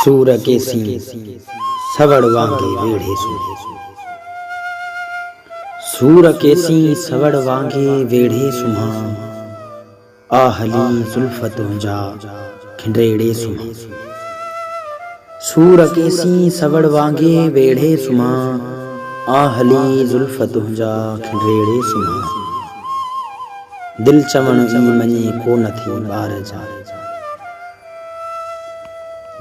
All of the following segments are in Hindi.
सूर के सी सवड़ वांगे वेढ़े सुम्हा। सूर के सी सवड़ वांगे वेढ़े सुम्हा, आहली जुल्फत जा खिंडेड़े सुम्हा। सूर के सी सवड़ वांगे वेढ़े सुम्हा, आहली जुल्फत जा खिंडेड़े सुम्हा। दिल चवण ई मञे को न थी बार जा,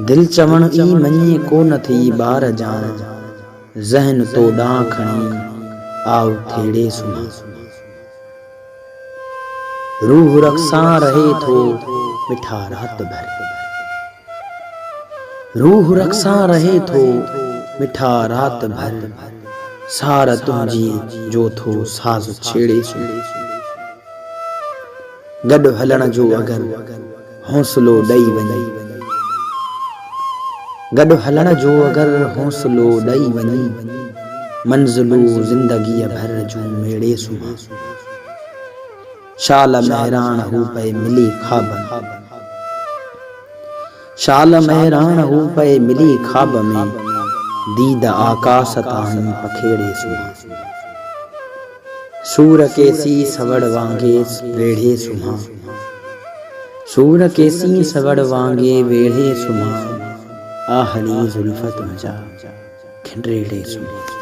दिल चवण ई मञे को न थी बार जान। ज़हन तो डां खणी आव थेड़े सुम्हा। रूह रक्सां रहे थो मिठा रात भर, रूह रक्सां रहे थो मिठा रात भर। सार तुंहिंजी जो थो साज़ छेड़े सुम्हा। गॾु हलण जो अगर हौसलो ॾेई वञे, गॾु हलण जो अगर हौसलो ॾेई वञे। मंज़िलूं ज़िंदगीअ भर जूं मेड़े सुम्हा। शाल महरान हू पए मिली ख़्वाब में, शाल महरान हू पए मिली ख़्वाब में। दीद आकाश ताईं पखेड़े सुम्हा। सूर के सी सवड़ वांगे वेढ़े सुम्हा। सूर के सी सवड़ वांगे वेढ़े सुम्हा, आहली जुल्फत जा खिंडेड़े सुम्हा।